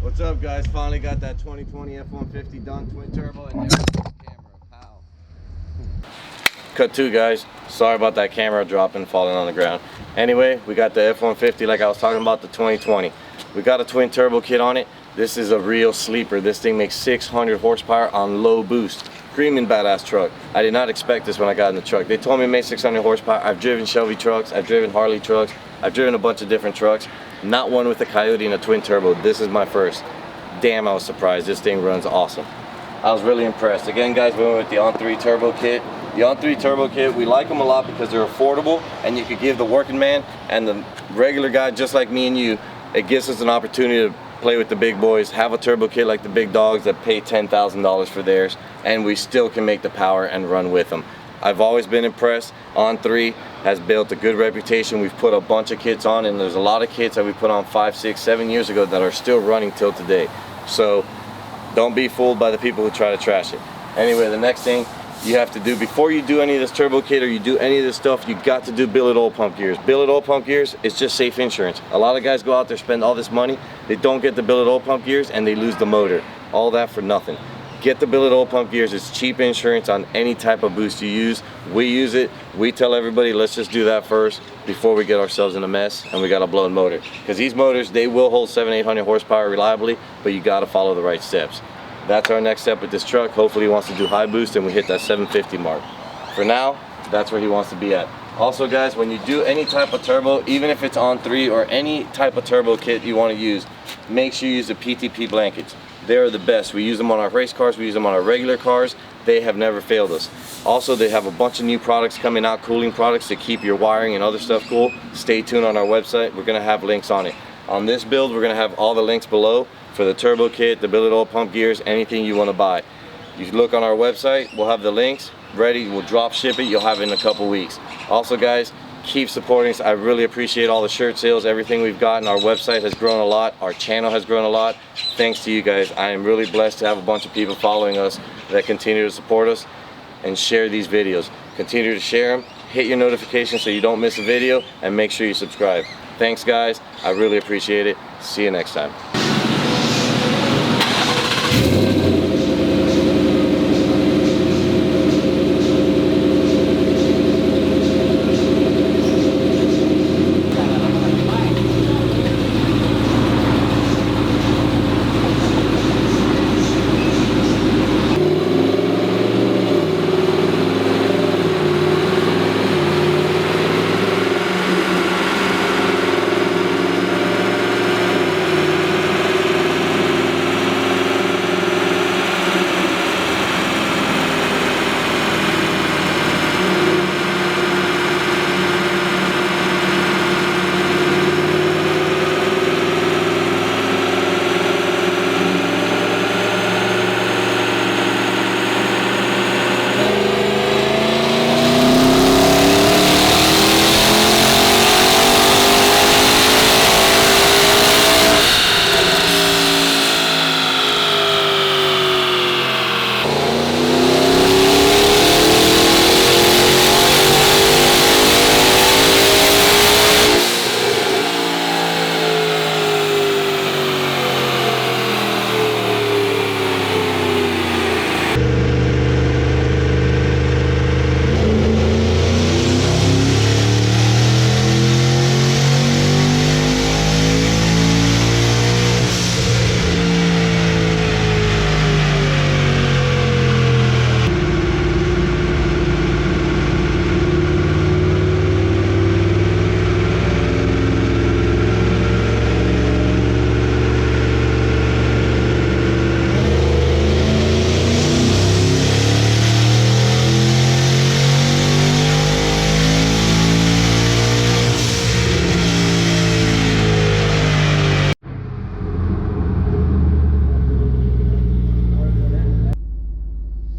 What's up, guys? Finally got that 2020 F150 done, twin turbo, and there's the camera. Pow. Cut two, guys. Sorry about that camera dropping, falling on the ground. Anyway, we got the F150 like I was talking about, the 2020. We got a twin turbo kit on it. This is a real sleeper. This thing makes 600 horsepower on low boost. Screaming badass truck. I did not expect this when I got in the truck. They told me it made 600 horsepower. I've driven Chevy trucks, I've driven Harley trucks, I've driven a bunch of different trucks. Not one with a Coyote and a twin turbo. This is my first. Damn, I was surprised. This thing runs awesome. I was really impressed. Again, guys, we went with the On3 turbo kit. The On3 turbo kit, we like them a lot because they're affordable, and you could give the working man and the regular guy just like me and you, it gives us an opportunity to play with the big boys, have a turbo kit like the big dogs that pay $10,000 for theirs, and we still can make the power and run with them. I've always been impressed. On3 has built a good reputation. We've put a bunch of kits on, and there's a lot of kits that we put on 5, 6, 7 years ago that are still running till today. So don't be fooled by the people who try to trash it. Anyway, the next thing you have to do before you do any of this turbo kit or you do any of this stuff, you got to do billet oil pump gears. Billet oil pump gears is just safe insurance. A lot of guys go out there, spend all this money, they don't get the billet oil pump gears, and they lose the motor. All that for nothing. Get the billet oil pump gears. It's cheap insurance on any type of boost you use. We use it. We tell everybody, let's just do that first before we get ourselves in a mess and we got a blown motor. Because these motors, they will hold 700-800 horsepower reliably, but you got to follow the right steps. That's our next step with this truck. Hopefully he wants to do high boost and we hit that 750 mark. For now, that's where he wants to be at. Also, guys, when you do any type of turbo, even if it's On3 or any type of turbo kit you want to use, make sure you use the PTP blankets. They're the best. We use them on our race cars, we use them on our regular cars. They have never failed us. Also, they have a bunch of new products coming out, cooling products to keep your wiring and other stuff cool. Stay tuned on our website. We're gonna have links on it. On this build, we're gonna have all the links below for the turbo kit, the billet oil pump gears, anything you wanna buy. You look on our website, we'll have the links ready, we'll drop ship it, you'll have it in a couple weeks. Also, guys, keep supporting us. I really appreciate all the shirt sales, everything we've gotten. Our website has grown a lot, our channel has grown a lot. Thanks to you guys. I am really blessed to have a bunch of people following us that continue to support us and share these videos. Continue to share them, hit your notifications so you don't miss a video, and make sure you subscribe. Thanks, guys. I really appreciate it. See you next time.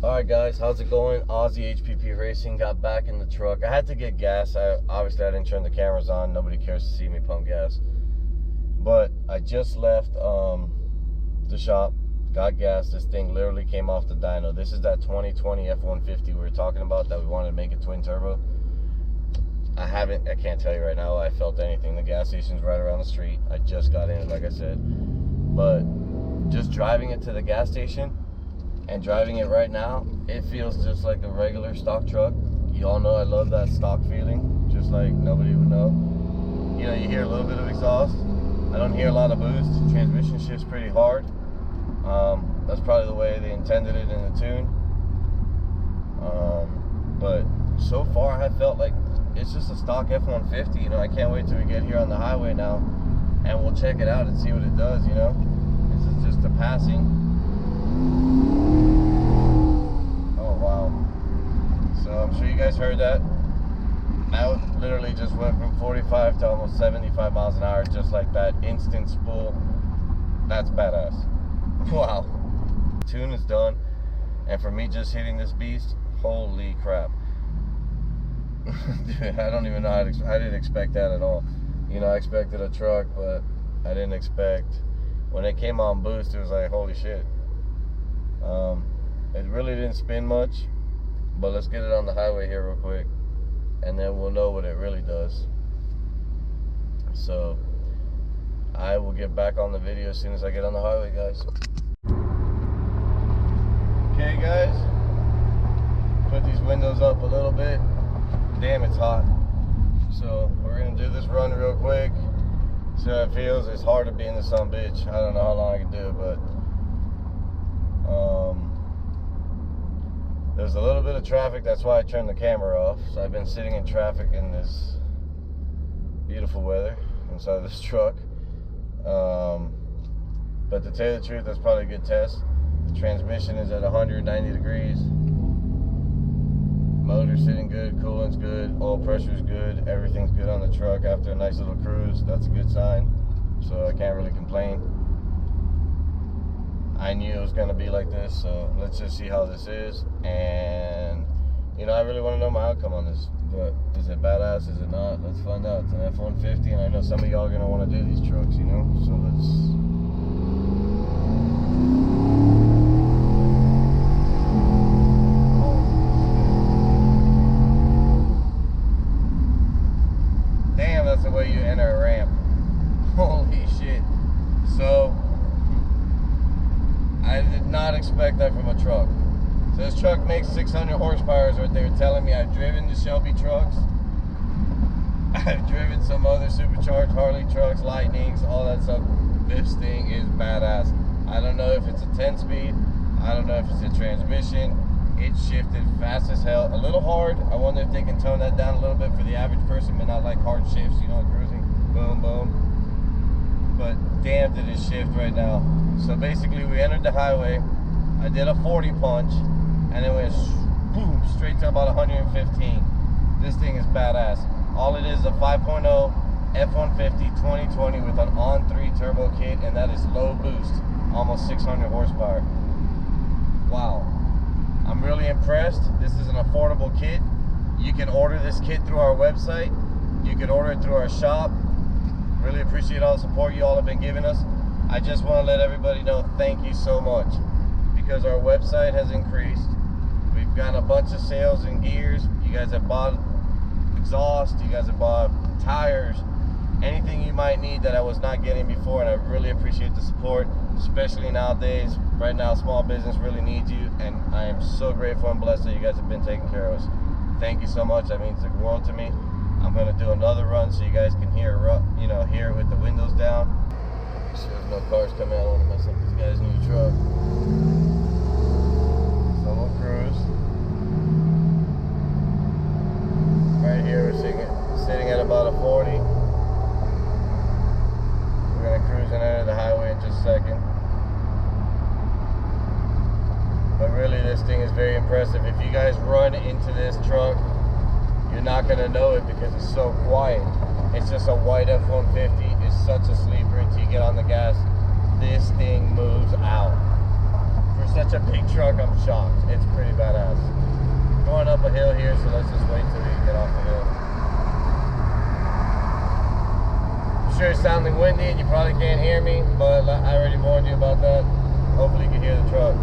Alright guys, how's it going? Ozzie HPP Racing got back in the truck. I had to get gas. Obviously I didn't turn the cameras on. Nobody cares to see me pump gas. But I just left the shop, got gas. This thing literally came off the dyno. This is that 2020 F150 we were talking about that we wanted to make a twin turbo. I can't tell you right now I felt anything. The gas station's right around the street. I just got in it, like I said. But just driving it to the gas station and driving it right now, it feels just like a regular stock truck. You all know I love that stock feeling, just like nobody would know. You know, you hear a little bit of exhaust. I don't hear a lot of boost. Transmission shifts pretty hard. That's probably the way they intended it in the tune. But so far I felt like it's just a stock F-150. You know, I can't wait till we get here on the highway now and we'll check it out and see what it does, you know. This is just a passing. Oh wow. So I'm sure you guys heard that. That literally just went from 45 to almost 75 miles an hour, just like that. Instant spool. That's badass. Wow. Tune is done. And for me just hitting this beast, holy crap. Dude, I don't even know I didn't expect that at all. You know, I expected a truck, but I didn't expect, when it came on boost, it was like, holy shit. It really didn't spin much, but let's get it on the highway here real quick, and then we'll know what it really does. So I will get back on the video as soon as I get on the highway, guys. Okay guys, put these windows up a little bit. Damn, it's hot. So we're gonna do this run real quick. See how it feels. It's hard to be in the sun, bitch. I don't know how long I can do it, but there's a little bit of traffic. That's why I turned the camera off. So I've been sitting in traffic in this beautiful weather inside this truck. But to tell you the truth, that's probably a good test. The transmission is at 190 degrees. Motor's sitting good, coolant's good, oil pressure's good, everything's good on the truck after a nice little cruise. That's a good sign. So I can't really complain. I knew it was gonna be like this, so let's just see how this is. And you know, I really want to know my outcome on this. But is it badass? Is it not? Let's find out. It's an F-150, and I know some of y'all are gonna want to do these trucks, you know. So let's. That's the way you enter a ramp. Holy shit. So I did not expect that from a truck. So this truck makes 600 horsepower is what they were telling me. I've driven the Shelby trucks. I've driven some other supercharged Harley trucks, Lightnings, all that stuff. This thing is badass. I don't know if it's a 10-speed. I don't know if it's a transmission. It shifted fast as hell, a little hard. I wonder if they can tone that down a little bit for the average person, but not like hard shifts, you know, cruising, boom, boom. But damn, did it shift right now. So basically, we entered the highway. I did a 40 punch, and it went boom, straight to about 115. This thing is badass. All it is a 5.0 F-150 2020 with an on-3 turbo kit, and that is low boost, almost 600 horsepower. Wow. I'm really impressed. This is an affordable kit. You can order this kit through our website. You can order it through our shop. Really appreciate all the support you all have been giving us. I just want to let everybody know thank you so much, because our website has increased. We've gotten a bunch of sales in gears. You guys have bought exhaust. You guys have bought tires. Anything you might need that I was not getting before, and I really appreciate the support, especially nowadays. Right now, small business really needs you, and I am so grateful and blessed that you guys have been taking care of us. Thank you so much. That means the world to me. I'm gonna do another run so you guys can hear, you know, hear with the windows down. So there's no cars coming out. I don't want to mess up this guy's new truck. So we'll cruise. Right here, we're sitting at about a 40. We're gonna cruise and enter the highway in just a second. But really, this thing is very impressive. If you guys run into this truck, you're not gonna know it because it's so quiet. It's just a white F-150. It's such a sleeper until you get on the gas. This thing moves out. For such a big truck, I'm shocked. It's pretty badass. Going up a hill here, so let's just wait till we get off the hill. I'm sure it's sounding windy and you probably can't hear me, but I already warned you about that. Hopefully you can hear the truck.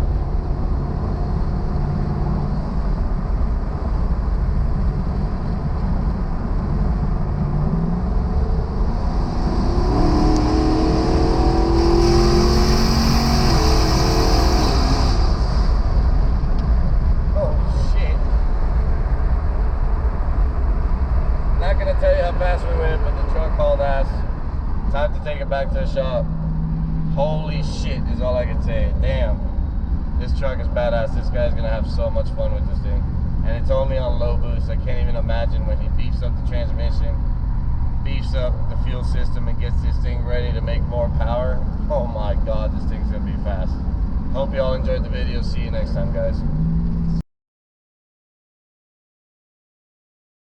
faster we went, but the truck hauled ass. Time to take it back to the shop. Holy shit is all I can say. Damn. This truck is badass. This guy's gonna have so much fun with this thing. And it's only on low boost. I can't even imagine when he beefs up the transmission, beefs up the fuel system, and gets this thing ready to make more power. Oh my god, this thing's gonna be fast. Hope y'all enjoyed the video. See you next time, guys.